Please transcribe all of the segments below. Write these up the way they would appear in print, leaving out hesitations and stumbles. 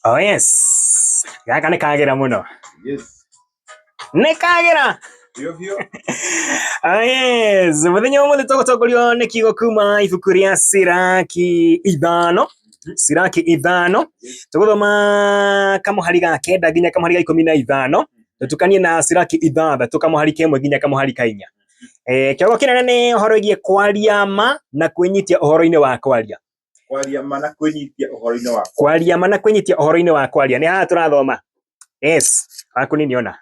Oh yes. Gaka nĩ kagĩra mũno. Yes. Nĩ kagĩra. Biũ. Oh yes. Mũthenya ũmwe tũgũtongorio nĩ kiugo kuma ibuku rĩa Siraki 5. Siraki 5. Tũgũthoma kamũhari ga 9 nginya kamũhari ga 15. Tũtukanie na Siraki 6 kamũhari ka 1 nginya kamũhari ka 4. Kĩongo kĩnene nĩ ũhoro wĩgiĩ kwaria ma na kwĩnyitia ũhoro-inĩ wa kwaria. Kwaria ma na kwĩnyitia ũhoro-inĩ wa kwaria ma na kwĩnyitia ũhoro-inĩ wa kwaria. Nĩ haha tũrathoma. Yes. Akunini ona.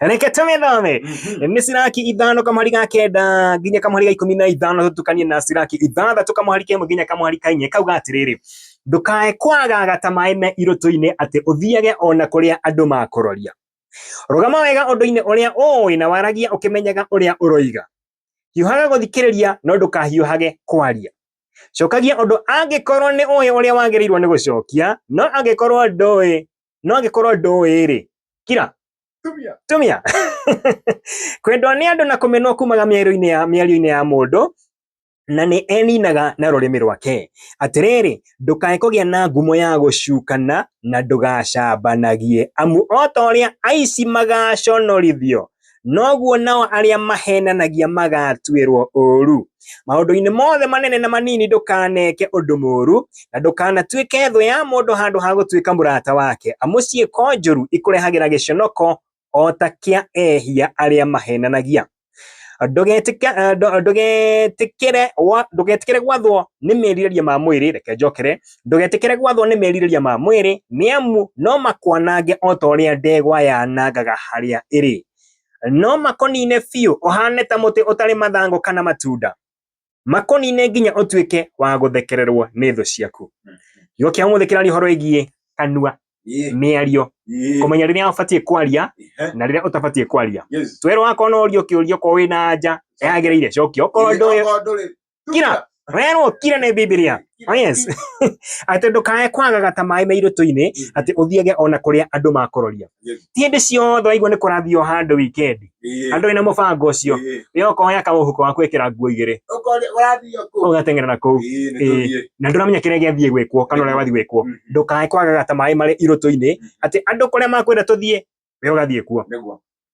Reke tũmĩthome. Nĩ Siraki 5 kamũhari ga 9 nginya kamũhari ga 15 tũtukanie na Siraki 6 kamũhari ka 1 nginya kamũhari ka 4. Kauga atĩrĩrĩ, ndũkae kwagaga ta maĩ me irũtũ-inĩ atĩ ũthiage ona kũrĩa andũ makũroria. Rũgama wega ũndũ-inĩ ũrĩa ũĩ na waragia ũkĩmenyaga ũrĩa ũroiga. Hiũhaga gũthikĩrĩria no ndũkahiũhage kwaria. Cokagia ũndũ angĩkorwo nĩ ũĩ ũrĩa wagĩrĩirwo nĩ gũcokia, no angĩkorwo ndũĩ rĩ, kira tumia. Kwendwo nĩ andũ na kũmenwo kumaga mĩario-inĩ ya mũndũ na nĩ eninaga na rũrĩmĩ rwake. Atĩrĩrĩ, ndũkae kũgĩa na ngumo ya gũcukana na ndũgacambanagie, amu o ta ũrĩa aici magaconorithio noguo nao arĩa mahenanagia magatuĩrwo ũru. Maũndũ-inĩ mothe manene na manini ndũkaneke ũndũ mũũru na ndũkanatuĩke thũ ya mũndũ handũ ha gũtuĩka mũrata wake, amu ciĩko njũru ikũrehagĩra gĩconoko o ta kĩa ehia arĩa mahenanagia. Ndũgetikĩre gwathwo nĩ merirĩria ma mwĩrĩ, reke njokere. Ndũgetikĩre gwathwo nĩ merirĩria ma mwĩrĩ, nĩamu no makwanange o ta ũrĩa ndegwa yanangaga harĩa ĩrĩ. No makonine biũ ũhane ta mũtĩ ũtarĩ mathangũ kana matunda. Makonine nginya ũtuĩke wa gũthekererwo nĩ thũ ciaku. Kiugo kĩa ũmũthĩ kĩraria ũhoro wĩgiĩ kanua, mĩario, kũmenya rĩrĩa ũbatiĩ kwaria na rĩrĩa ũtabatiĩ kwaria. Twerwo akorwo no ũrio kĩũria ko wĩna anja yagĩrĩire cokia, okorwo ndũrĩ kira. Werwo kira nĩ Biblia. Oh yes. Atĩ ndũkae kwagaga ta maĩ me irũtũ-inĩ atĩ ũthiage ona kũrĩa andũ makũroria. Ti hĩndĩ ciothe waigua nĩ kũrathio handũ wikendi, andũ wĩna mũbango ũcio, we ũkoya kamũhuko wa gwĩkĩra nguo igĩrĩ ũgateng'erera kũu, na ndũramenya kĩrĩa gĩathiĩ gwĩkwo kana ũrĩa wathiĩ gwĩkwo. Ndũkae kwagaga ta maĩ marĩ irũtũ-inĩ atĩ andũ kũrĩa makwenda tũthiĩ we ũgathiĩ kuo.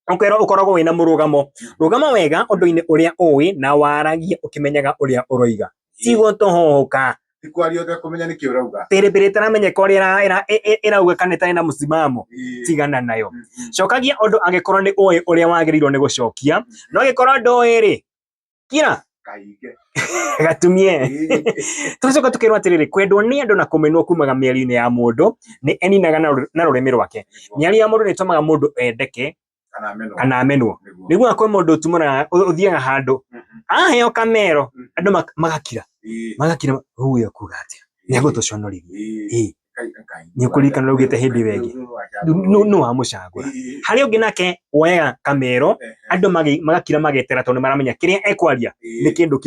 Ũkoragwo wĩna mũrũgamo. Rũgama wega ũndũ-inĩ ũrĩa ũĩ na waragie ũkĩmenyaga ũrĩa ũroiga. Ti gũtũhũka. Ti kwaria ũtekũmenya nĩkĩ ũrauga. Pĩrĩpĩrĩ ĩtaramenyeka ũrĩa ĩrauga kana ĩtarĩ na mũsimamo. Tigana nayo. Cokagia ũndũ angĩkorwo nĩ ũĩ ũrĩa wagĩrĩirwo nĩ gũcokia, no angĩkorwo ndũĩ rĩ, kira gatumie. Tũcoka tũkerwo atĩrĩrĩ, kwendwo nĩ andũ na kũmenwo kumaga mĩario-inĩ ya mũndũ nĩ eninaga na rũrĩmĩ rwake. Mĩario ya mũndũ nĩ ĩtũmaga mũndũ endeke kana amenwo. Nĩguo akorwo mũndũ ũthiaga handũ aheo kamero andũ magakira huyo kuga atĩa nĩegũtũconorithia. Nĩ ũkũririkana ũraugĩte hĩndĩ ĩyo ĩngĩ nũ wamũcagũra. Harĩa ũngĩ nake woyaga kamero andũ magakira magetera tondũ maramenya kĩrĩa ekwaria nĩ kĩndũ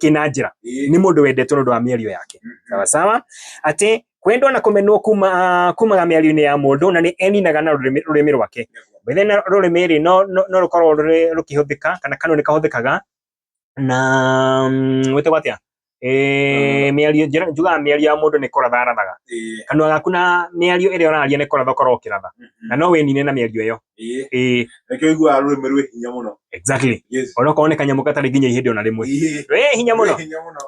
kĩna njĩra, nĩ mũndũ wendetwo nĩ ũndũ wa mĩario yake. Sawa sawa. Atĩ kwendwo na kũmenwo kumaga mĩario-inĩ ya mũndũ na nĩ eninaga na rũrĩmĩ rwake. Wethe rũrĩmĩ rĩ no rũkorwo rũkĩhũthĩka kana kanua nĩ kahũthĩkaga na gwĩtagwo atĩa, mĩario njugaga mĩario ya mũndũ nĩ kũratha arathaga. Kanua gaku na mĩario ĩrĩa ũraria nĩ kũratha ũkorwo ũkĩratha na no wĩnine na mĩario ĩyo. Nĩkĩo ũiguaga rũrĩmĩ rwĩ hinya mũno. Exactly. Onokorwo nĩ kanyamũ gatarĩ nginya ihĩndĩ ona rĩmwe. Wĩ hinya mũno.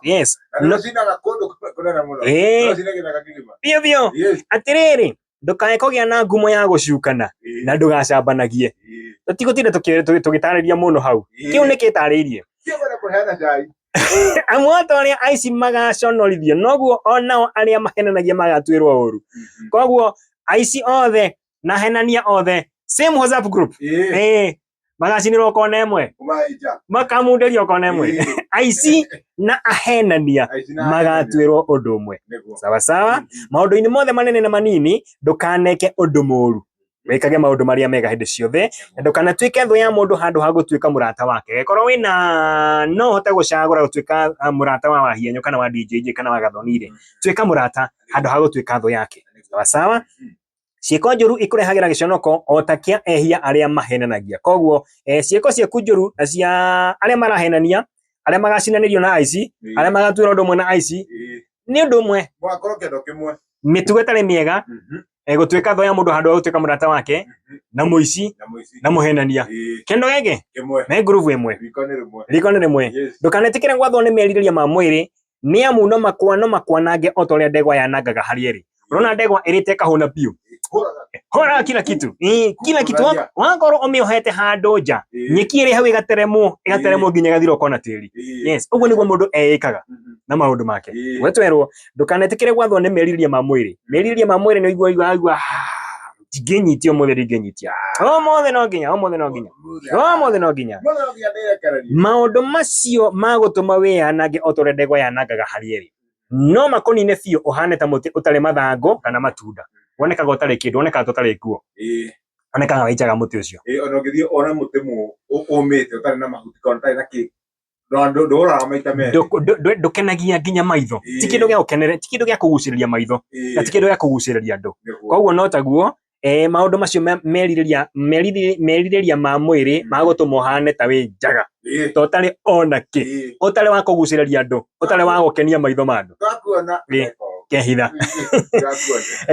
Yes. Nocinaga kũndũ kũnene mũno. Nocinagĩra kĩrĩma. Biũ. Atĩrĩrĩ, ndũkae kũgĩa na ngumo ya gũcukana na ndũgacambanagie. Tũtigũtinda tũgĩtarĩria mũno hau. Kĩu nĩ kĩtarĩirie. Amu o ta ũrĩa aici magaconorithio noguo onao arĩa mahenanagia magatuĩrwo ũru. Koguo aici othe na ahenania othe same WhatsApp group. Magacinĩrwo kona ĩmwe, makamundĩrio kona ĩmwe. Aici na ahenania magatuĩrwo ũndũ ũmwe. Sawa sawa. Maũndũ-inĩ mothe manene na manini ndũkaneke ũndũ mũũru, wĩkage maũndũ marĩa mega hĩndĩ ciothe, na ndũkanatuĩke thũ ya mũndũ handũ ha gũtuĩka mũrata wake. Korwo wĩna no ũhote gũcagũra gũtuĩka mũrata wa Wahienyo kana wa DJJ kana wa Gathoni rĩ, tuĩka mũrata handũ ha gũtuĩka thũ yake. Sawa sawa. Ciĩko njũru ikũrehagĩra gĩconoko o ta kĩa ehia arĩa mahenanagia. Koguo ciĩko ciaku njũru na cia arĩa marahenania, arĩa magacinanĩrio na aici, arĩa magatuĩra ũndũ ũmwe na aici, nĩ ũndũ ũmwe. mitugo tare miega gutwika tho ya mundu handu gutwika murata wake na muici na muhenania kendo gege me groove imwe riko ni rimwe ndukanetikire gwathwo ni meririria ma mwiri ni amu no makwanange otoria ndegwa yanangaga harieri urona ndegwa irite kahuna piu hora kila kitu kila kitu wakoro omiohete handu nja nyeki iri hau igateremwo nginya gathiro kona tiri yes uguo niguo mundu eikaga na maundu make wetwerwo ndukanetikire gwathwo ni meririria ma mwiri ni igua ginyitia mutheri ginyitia mothe no nginya maundu macio magutuma wianange otore ndegwa yanangaga harieri no makonine biu uhane ta muti utari mathango kana matunda wonekaga utari kindu wonekaga tutari kuo wonekaga waijaga muti ucio ona ngithio ona muti mu umite utari na mahuti kana utari na ki ndora maita me ndukenagia nginya maitho ti kindu gia gukenere ti kindu gia kuguciriria maitho na ti kindu gia kuguciriria andu koguo no taguo maundu macio meririria ma mwiri magutuma uhane ta wi njaga to utari ona ki utari wa kuguciriria andu utari wa gukenia maitho ma andu kehitha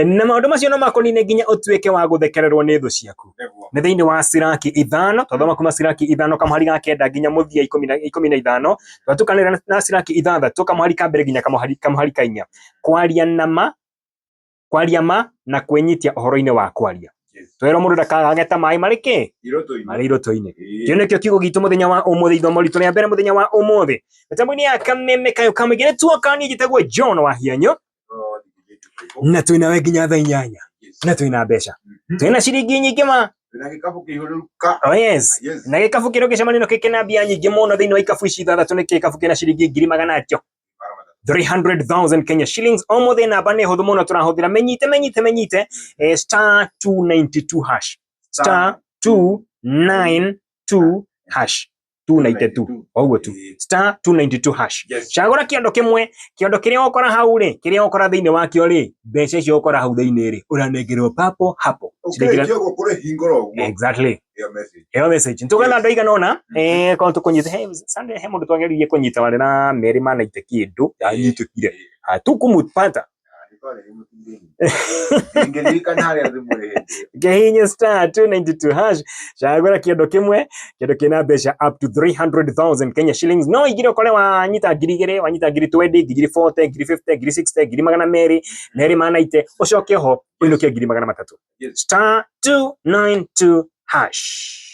na maundu macio no makonine nginya utwike wa guthekererwo ni thu ciaku ni thiini wa Siraki 5 tothoma kuma Siraki 5 kamhari ga kenda nginya muthia 15 twatukanira na Siraki 6 kamhari ka mbere nginya kamhari ka 4 kwaria ma na kwenyitia uhoro-ini wa kwaria twero mundu ndakageta mai mariki mari iroto-ini kio nikio kiugo gitu muthenya wa umuthi ithomo ritu ria mbere muthenya wa umuthi mitambo-ini ya kameme kayo kamigire tuokani njitagwo John wa Hianyo na twina we nginya thaa 8 na twina mbeca twina ciringi nyingi ma na gikabu kihuruka yes na gikabu kiro gicemanio kikena mbia nyingi muno thiini wa ikabu ici 6 ni gikabu kina ciringi 200 atio 300,000 Kenya shillings omuthi namba ni huthu muno turahuthira menyite star 292 hash star 292 hash 292 oguo tu star 292 hash chagura kiondo kimwe kiondo kiria ukora hau ri kiria ukora thiini wa kio ri mbeca icio ukora hau thiini ri uranengerwo papo hapo exactly yo message ntugetha andu igana ona ko tukunyite Sunday mundu twageririe kunyita wale na meri manaite kindu yanyitukire tukumupata Gehinya star 292 hash chagura kiondo kimwe kiondo kina mbeca up to 300,000 Kenya shillings no igire kole wanyita ngiri wanyita ngiri 20 ngiri 40 ngiri 50 ngiri 60 ngiri magana meri manaite ucoke ho uinuke ngiri magana 3 star 292 hash